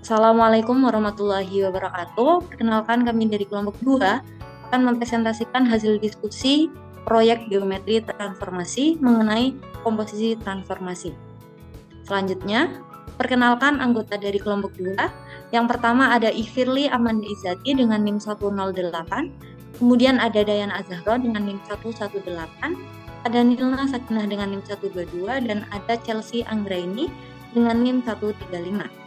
Assalamualaikum warahmatullahi wabarakatuh. Perkenalkan, kami dari kelompok 2 akan mempresentasikan hasil diskusi proyek geometri transformasi mengenai komposisi transformasi. Selanjutnya, perkenalkan anggota dari kelompok 2. Yang pertama ada Ifirli Amanda Izati dengan NIM 108, kemudian ada Dayana Azahra dengan NIM 118, ada Nilna Sakinah dengan NIM 122, dan ada Chelsea Anggraini dengan NIM 135.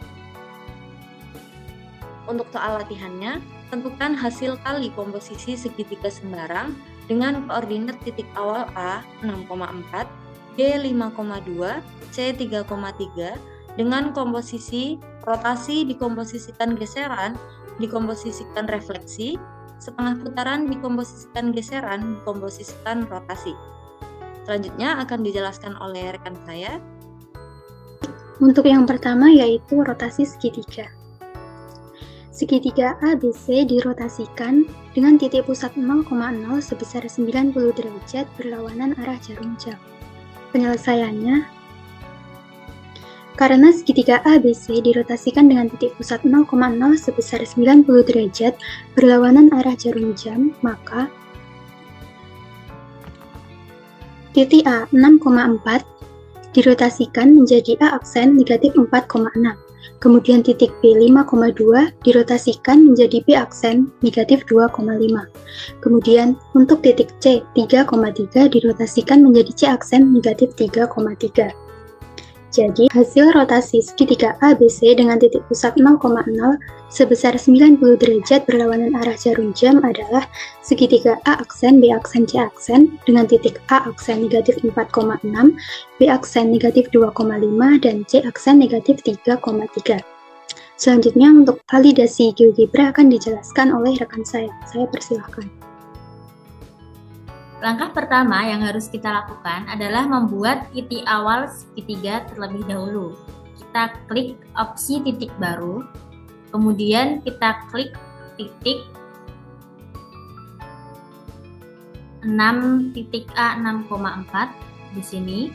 Untuk soal latihannya, tentukan hasil kali komposisi segitiga sembarang dengan koordinat titik awal A 6,4, B 5,2, C 3,3 dengan komposisi rotasi dikomposisikan geseran, dikomposisikan refleksi, setengah putaran dikomposisikan geseran, dikomposisikan rotasi. Selanjutnya akan dijelaskan oleh rekan saya. Untuk yang pertama yaitu rotasi segitiga. Segitiga ABC dirotasikan dengan titik pusat 0,0 sebesar 90 derajat berlawanan arah jarum jam. Penyelesaiannya, karena segitiga ABC dirotasikan dengan titik pusat 0,0 sebesar 90 derajat berlawanan arah jarum jam, maka titik A 6,4 dirotasikan menjadi A aksen negatif 4,6. Kemudian titik B 5,2 dirotasikan menjadi B aksen negatif 2,5. Kemudian untuk titik C 3,3 dirotasikan menjadi C aksen negatif 3,3. Jadi hasil rotasi segitiga ABC dengan titik pusat 0,0 sebesar 90 derajat berlawanan arah jarum jam adalah segitiga A aksen B aksen C aksen dengan titik A aksen negatif 4,6, B aksen negatif 2,5, dan C aksen negatif 3,3. Selanjutnya untuk validasi GeoGebra akan dijelaskan oleh rekan saya. Saya persilahkan. Langkah pertama yang harus kita lakukan adalah membuat titik awal segitiga terlebih dahulu. Kita klik opsi titik baru, kemudian kita klik titik 6 titik A 6,4 di sini.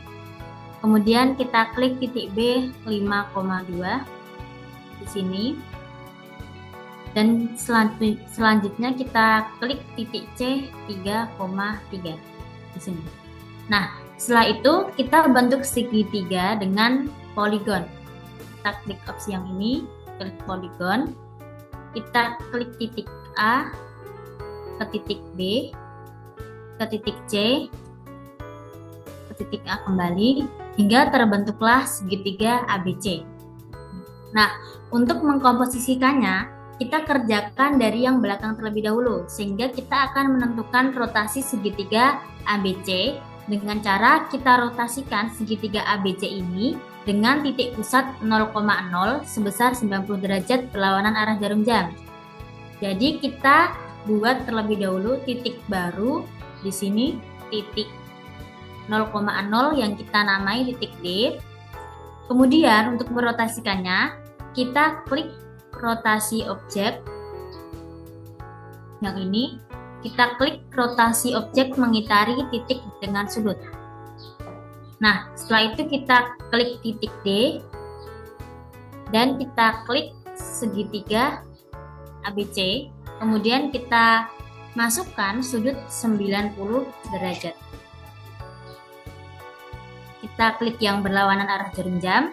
Kemudian kita klik titik B 5,2 di sini. Dan selanjutnya kita klik titik C 3,3 di sini. Nah, setelah itu kita bentuk segitiga dengan poligon. Kita klik opsi yang ini, klik poligon. Kita klik titik A ke titik B, ke titik C, ke titik A kembali, hingga terbentuklah segitiga ABC. Nah, untuk mengkomposisikannya, kita kerjakan dari yang belakang terlebih dahulu, sehingga kita akan menentukan rotasi segitiga ABC dengan cara kita rotasikan segitiga ABC ini dengan titik pusat 0,0 sebesar 90 derajat berlawanan arah jarum jam. Jadi kita buat terlebih dahulu titik baru di sini, titik 0,0 yang kita namai titik D. Kemudian untuk merotasikannya, kita klik rotasi objek yang ini, kita klik rotasi objek mengitari titik dengan sudut. Nah, setelah itu kita klik titik D dan kita klik segitiga ABC, kemudian kita masukkan sudut 90 derajat. Kita klik yang berlawanan arah jarum jam,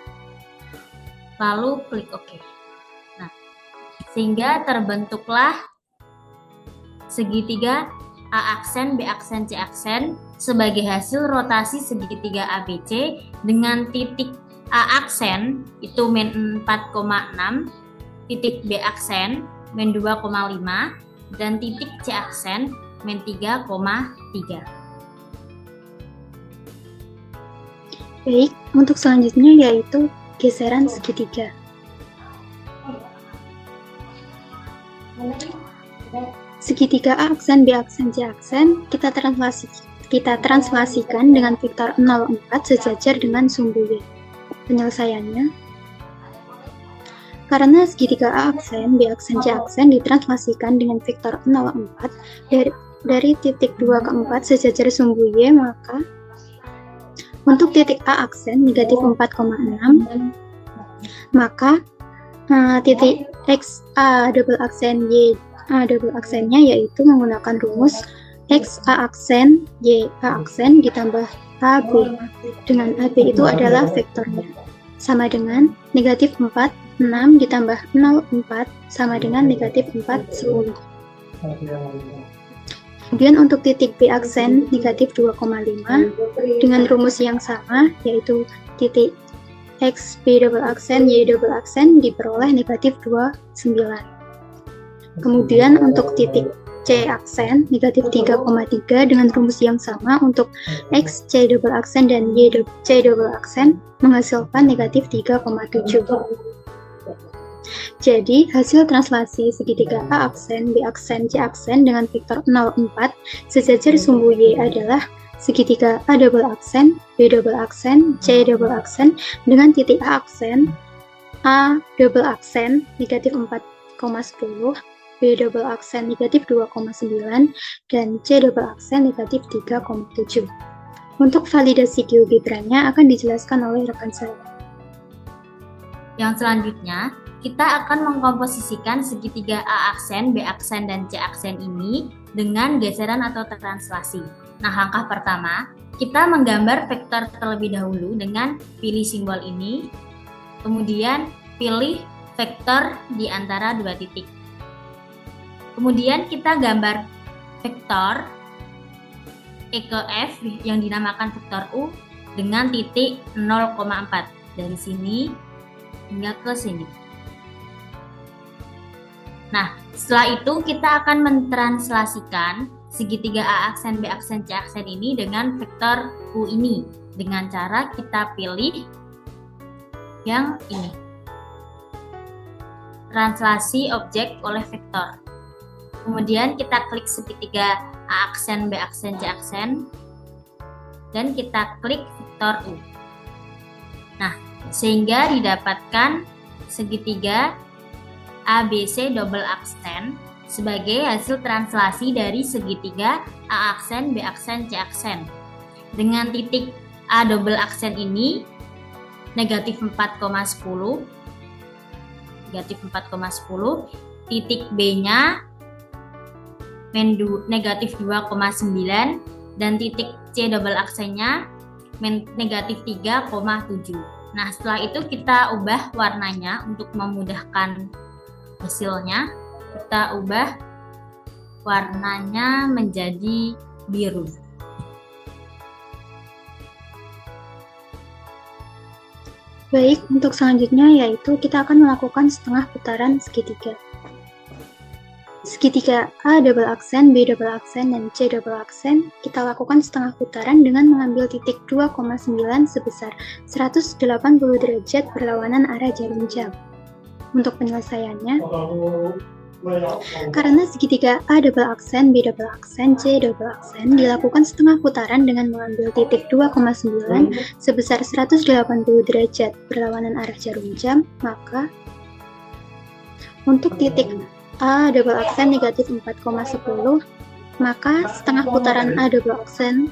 lalu klik OK. Sehingga terbentuklah segitiga A aksen, B aksen, C aksen sebagai hasil rotasi segitiga ABC dengan titik A aksen itu min 4,6, titik B aksen min 2,5, dan titik C aksen min 3,3. Baik, untuk selanjutnya yaitu geseran segitiga. Segitiga A aksen, B aksen, C aksen kita translasikan dengan vektor 0,4 sejajar dengan sumbu Y. Penyelesaiannya, karena segitiga A aksen, B aksen, C aksen ditranslasikan dengan vektor 0,4 dari titik 2 ke 4 sejajar sumbu Y, maka untuk titik A aksen negatif 4,6, maka titik X A double aksen Y A double aksennya yaitu menggunakan rumus X A aksen Y A aksen ditambah AB, dengan AB itu adalah vektornya, sama dengan negatif 4, 6 ditambah 0, 4 sama dengan negatif 4, 10. Kemudian untuk titik B aksen negatif 2,5 dengan rumus yang sama, yaitu titik X B double aksen Y double aksen diperoleh negatif 29. Kemudian untuk titik C aksen negatif 3,3 dengan rumus yang sama untuk X C double aksen dan Y C double aksen menghasilkan negatif 3,7. Jadi hasil translasi segitiga A aksen, B aksen, C aksen dengan vektor 0, 4 sejajar sumbu Y adalah segitiga A double aksen, B double aksen, C double aksen dengan titik A aksen, A double aksen negatif 4,10, B double aksen negatif 2,9, dan C double aksen negatif 3,7. Untuk validasi GeoGebranya akan dijelaskan oleh rekan saya. Yang selanjutnya, kita akan mengkomposisikan segitiga A aksen, B aksen, dan C aksen ini dengan geseran atau translasi. Nah, langkah pertama, kita menggambar vektor terlebih dahulu dengan pilih simbol ini, kemudian pilih vektor di antara dua titik. Kemudian kita gambar vektor E ke F yang dinamakan vektor U dengan titik 0,4 dari sini hingga ke sini. Nah, setelah itu kita akan mentranslasikan segitiga A aksen, B aksen, C aksen ini dengan vektor U ini dengan cara kita pilih yang ini. Translasi objek oleh vektor. Kemudian kita klik segitiga A aksen, B aksen, C aksen, dan kita klik vektor U. Nah, sehingga didapatkan segitiga ABC double aksen sebagai hasil translasi dari segitiga A aksen, B aksen, C aksen. Dengan titik A double aksen ini negatif 4,10, titik B-nya negatif 2,9 dan titik C double aksennya negatif 3,7. Nah, setelah itu kita ubah warnanya untuk memudahkan hasilnya. Kita ubah warnanya menjadi biru. Baik, untuk selanjutnya yaitu kita akan melakukan setengah putaran segitiga. Segitiga A double aksen, B double aksen, dan C double aksen kita lakukan setengah putaran dengan mengambil titik 2,9 sebesar 180 derajat berlawanan arah jarum jam. Untuk penyelesaiannya, karena segitiga A double aksen, B double aksen, C double aksen dilakukan setengah putaran dengan mengambil titik 2,9 sebesar 180 derajat berlawanan arah jarum jam, maka untuk titik A double aksen negatif 4,10, maka setengah putaran A double aksen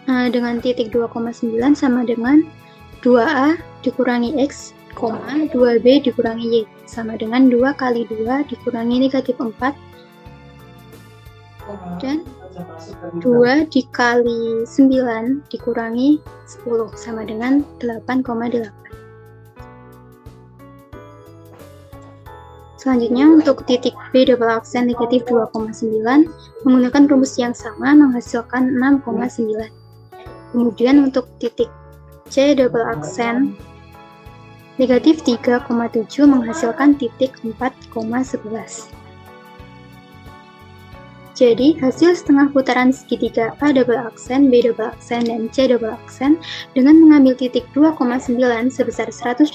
dengan titik 2,9 sama dengan 2A dikurangi X, 2B dikurangi Y, sama dengan 2 kali 2 dikurangi negatif 4, dan 2 dikali 9 dikurangi 10, sama dengan 8,8. Selanjutnya untuk titik B double aksen negatif 2,9 menggunakan rumus yang sama menghasilkan 6,9. Kemudian untuk titik C double aksen negatif 3,7 menghasilkan titik 4,11. Jadi, hasil setengah putaran segitiga A double aksen, B double aksen, dan C double aksen dengan mengambil titik 2,9 sebesar 180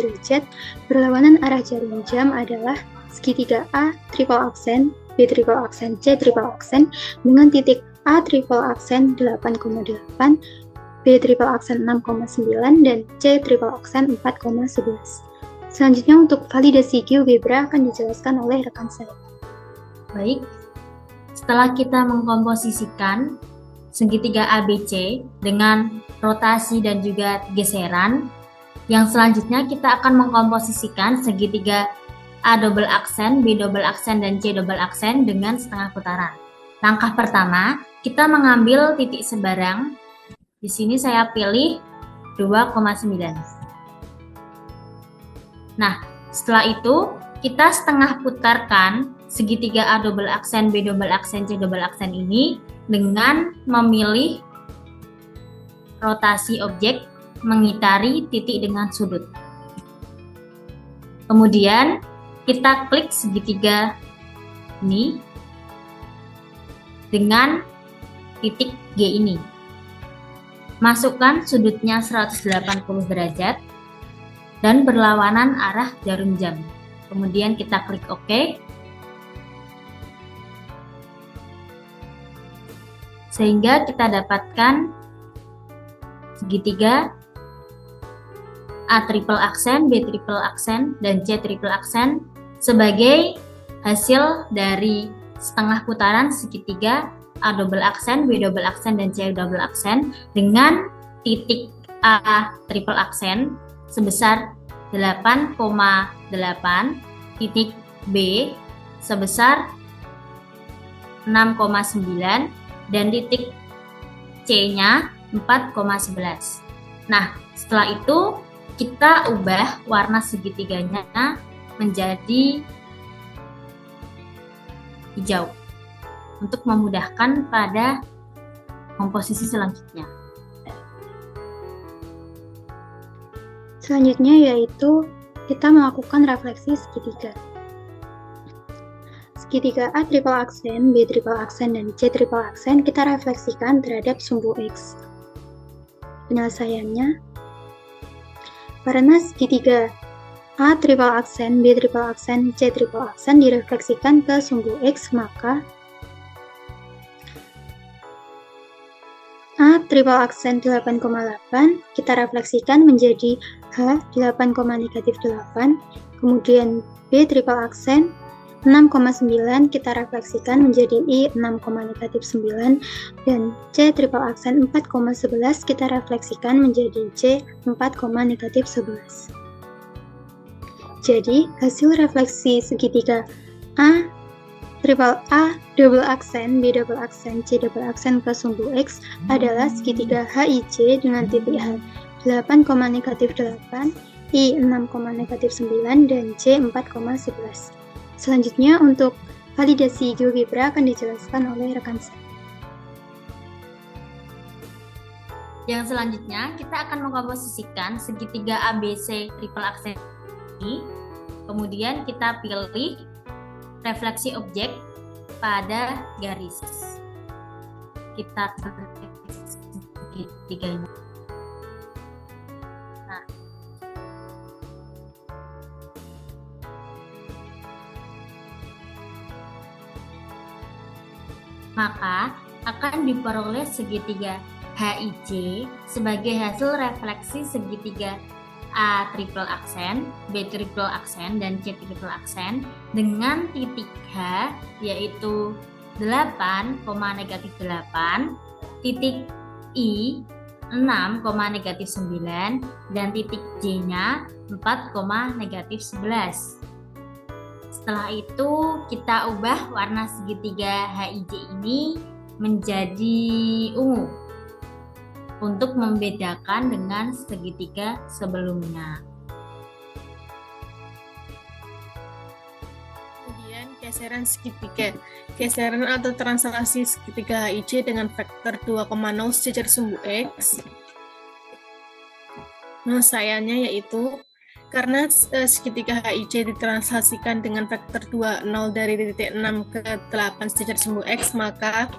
derajat berlawanan arah jarum jam adalah segitiga A triple aksen, B triple aksen, C triple aksen dengan titik A triple aksen 8,8, B triple aksen 6,9, dan C triple aksen 4,11. Selanjutnya untuk validasi GeoGebra akan dijelaskan oleh rekan saya. Baik. Setelah kita mengkomposisikan segitiga ABC dengan rotasi dan juga geseran, Yang selanjutnya kita akan mengkomposisikan segitiga A double aksen, B double aksen, dan C double aksen dengan setengah putaran. Langkah pertama, kita mengambil titik sebarang. Di sini saya pilih 2,9. Nah, setelah itu kita setengah putarkan segitiga A double aksen, B double aksen, C double aksen ini dengan memilih rotasi objek mengitari titik dengan sudut. Kemudian kita klik segitiga ini dengan titik G ini. Masukkan sudutnya 180 derajat dan berlawanan arah jarum jam. Kemudian kita klik OK. Sehingga kita dapatkan segitiga A triple aksen, B triple aksen, dan C triple aksen sebagai hasil dari setengah putaran segitiga A double aksen, B double aksen, dan C double aksen dengan titik A triple aksen sebesar 8,8, titik B sebesar 6,9, dan titik C-nya 4,11. Nah, setelah itu kita ubah warna segitiganya menjadi hijau untuk memudahkan pada komposisi selanjutnya. Selanjutnya yaitu kita melakukan refleksi segitiga. Segitiga A triple aksen, B triple aksen, dan C triple aksen kita refleksikan terhadap sumbu X. Penyelesaiannya, karena segitiga A triple aksen, B triple aksen, C triple aksen direfleksikan ke sumbu X, maka A triple aksen 8,8 kita refleksikan menjadi H 8, -8, kemudian B triple aksen 6,9 kita refleksikan menjadi I 6,-9, dan C triple aksen 4,11 kita refleksikan menjadi C 4,-11. Jadi hasil refleksi segitiga A double aksen, B double aksen, C double aksen ke sumbu X adalah segitiga HIC dengan titik H 8,-8, I 6,-9, dan C 4,11. Selanjutnya untuk validasi GeoGebra akan dijelaskan oleh rekan saya. Yang selanjutnya kita akan mengkomposisikan segitiga ABC triple aksen ini. Kemudian kita pilih refleksi objek pada garis. Kita klik segitiganya. Nah, maka akan diperoleh segitiga HIC sebagai hasil refleksi segitiga A triple aksen, B triple aksen, dan C triple aksen dengan titik H yaitu 8,-8, titik I 6,-9, dan titik J-nya 4,-11. Setelah itu kita ubah warna segitiga HIJ ini menjadi ungu untuk membedakan dengan segitiga sebelumnya. Kemudian geseran segitiga. Geseran atau translasi segitiga HIJ dengan vektor 2,0 sejajar sumbu X. Penyelesaiannya yaitu karena segitiga HIJ ditranslasikan dengan vektor 20 dari titik 6 ke 8 sejajar sumbu X, maka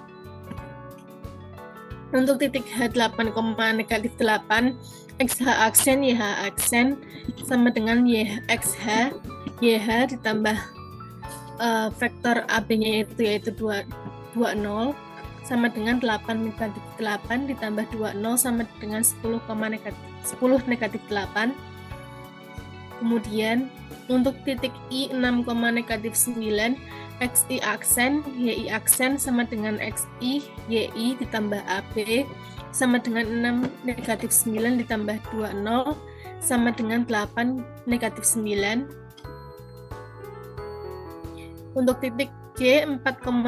untuk titik H8, -8, XH aksen, YH aksen sama dengan YXH, YH ditambah vektor AB-nya yaitu 20 sama dengan 8 ditambah 20 sama dengan 10,-8. Kemudian untuk titik I 6,-9, XI aksen, YI aksen sama dengan XI, YI ditambah AB sama dengan 6,-9 ditambah 20 sama dengan 8 negatif 9. Untuk titik J 4,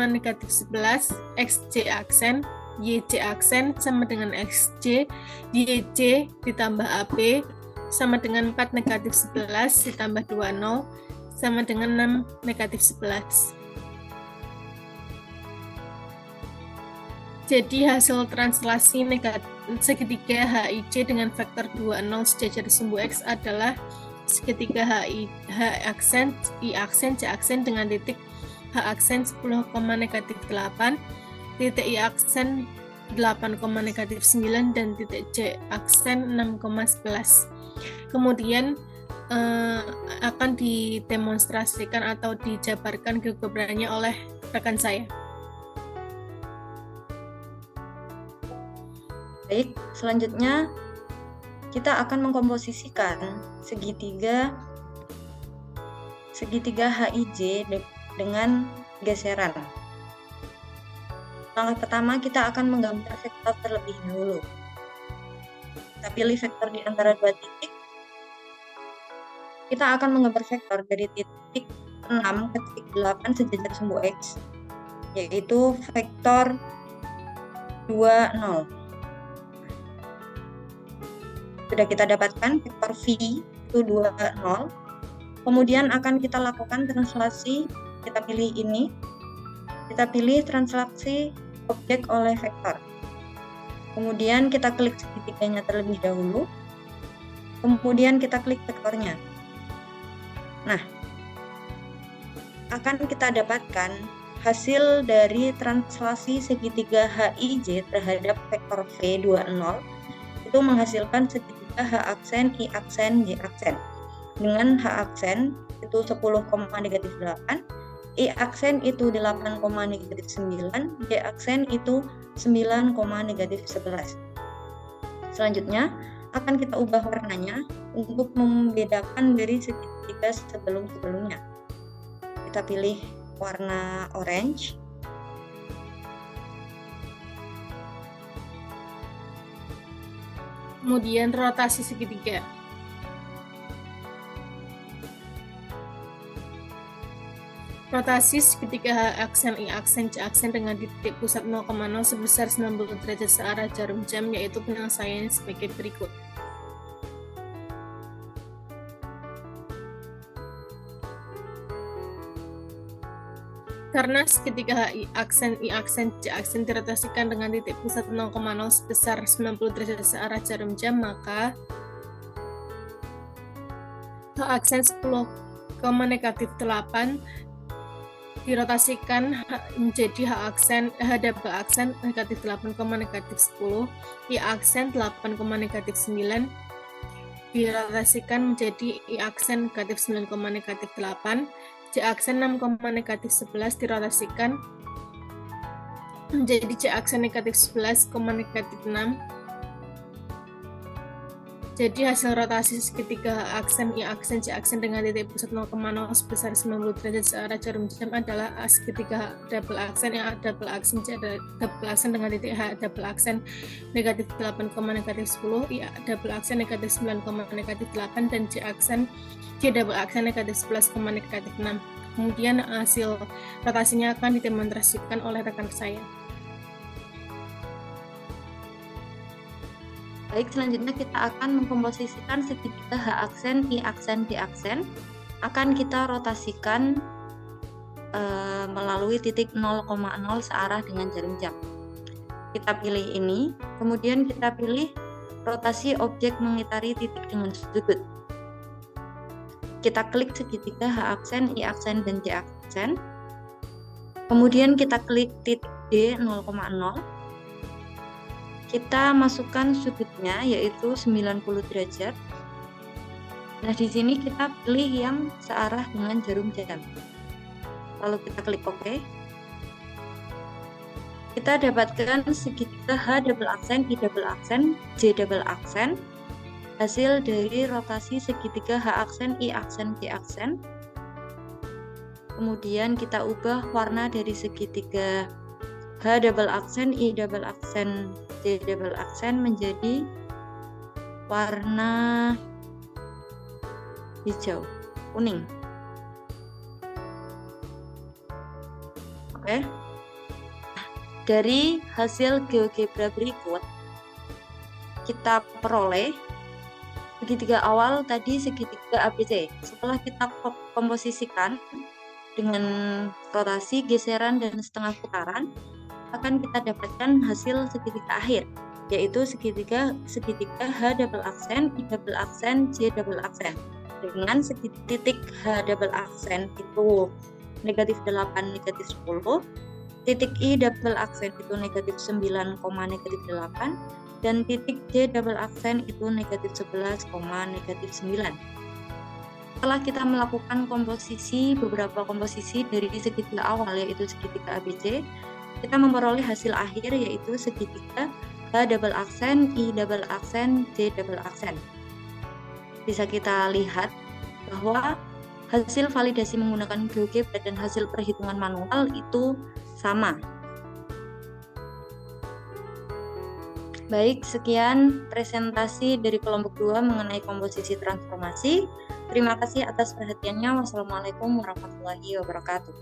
negatif 11, XJ aksen, YJ aksen sama dengan XJ, YJ ditambah AB sama dengan 4 negatif 11 ditambah 20 sama dengan 6 negatif 11. Jadi hasil translasi segitiga HIJ dengan vektor 20 sejajar sumbu X adalah segitiga H aksen, I aksen, J aksen dengan titik H aksen 10, negatif 8, titik I aksen 8, negatif 9, dan titik J aksen 6,11. Kemudian akan didemonstrasikan atau dijabarkan geometrinya oleh rekan saya. Baik, selanjutnya kita akan mengkomposisikan segitiga HIJ dengan geseran. Langkah pertama, kita akan menggambar vektor terlebih dahulu. Kita pilih vektor di antara dua titik. Kita akan menggambar vektor dari titik 6 ke titik 8 sejajar sumbu X, yaitu vektor 20. Sudah kita dapatkan vektor V itu 20. Kemudian akan kita lakukan translasi, kita pilih ini, kita pilih translasi objek oleh vektor. Kemudian kita klik segitiganya terlebih dahulu, kemudian kita klik vektornya. Nah, akan kita dapatkan hasil dari translasi segitiga HIJ terhadap vektor V20 itu menghasilkan segitiga H aksen, I aksen, J aksen. Dengan H aksen itu 10, negatif 8, I aksen itu 8, negatif 9, J aksen itu 9, negatif 11. Selanjutnya akan kita ubah warnanya untuk membedakan dari segitiga sebelum-sebelumnya. Kita pilih warna orange. Kemudian rotasi segitiga. Rotasi segitiga H aksen, I aksen, J aksen dengan titik pusat 0,0 sebesar 90 derajat searah jarum jam, yaitu penyelesaiannya sebagai berikut. Karena segitiga I aksen, J aksen dirotasikan dengan titik pusat 0,0 sebesar 90 derajat searah jarum jam, maka H aksen 10, negatif 8 dirotasikan menjadi H double aksen negatif 8, negatif 10, I aksen 8, negatif 9 dirotasikan menjadi I aksen negatif 9, negatif 8, J aksen 6, negatif 11 dirotasikan menjadi J aksen negatif 11, negatif 6. Jadi hasil rotasi segitiga H aksen, I aksen, J aksen dengan titik pusat 0,0 sebesar 90 derajat searah jarum jam adalah segitiga H double aksen, I double aksen, J double aksen dengan titik H double aksen negatif 8, negatif 10, I double aksen negatif 9, negatif 8, dan J aksen J double aksen negatif 11, negatif 6. Kemudian hasil rotasinya akan didemonstrasikan oleh rekan saya. Baik, selanjutnya kita akan mengkomposisikan segitiga H aksen, I aksen, J aksen. Akan kita rotasikan melalui titik 0,0 searah dengan jarum jam. Kita pilih ini, kemudian kita pilih rotasi objek mengitari titik dengan sudut. Kita klik segitiga H aksen, I aksen, dan J aksen. Kemudian kita klik titik D 0,0. Kita masukkan sudutnya yaitu 90 derajat. Nah, di sini kita pilih yang searah dengan jarum jam. Lalu kita klik OK. Kita dapatkan segitiga H double aksen, I double aksen, J double aksen. Hasil dari rotasi segitiga H aksen, I aksen, J aksen. Kemudian kita ubah warna dari segitiga H double aksen, I double aksen, J double aksen menjadi warna hijau, kuning. Oke. Dari hasil GeoGebra berikut, kita peroleh segitiga awal tadi segitiga ABC. Setelah kita komposisikan dengan rotasi, geseran, dan setengah putaran, akan kita dapatkan hasil segitiga akhir, yaitu segitiga H double aksen, I double aksen, J double aksen. Dengan titik H double aksen itu negatif 8, negatif 10, titik I double aksen itu negatif 9, negatif 8, dan titik J double aksen itu negatif 11, negatif 9. Setelah kita melakukan beberapa komposisi dari segitiga awal, yaitu segitiga ABC, kita memperoleh hasil akhir, yaitu segitiga H double aksen, I double aksen, J double aksen. Bisa kita lihat bahwa hasil validasi menggunakan GeoGebra dan hasil perhitungan manual itu sama. Baik, sekian presentasi dari kelompok 2 mengenai komposisi transformasi. Terima kasih atas perhatiannya. Wassalamualaikum warahmatullahi wabarakatuh.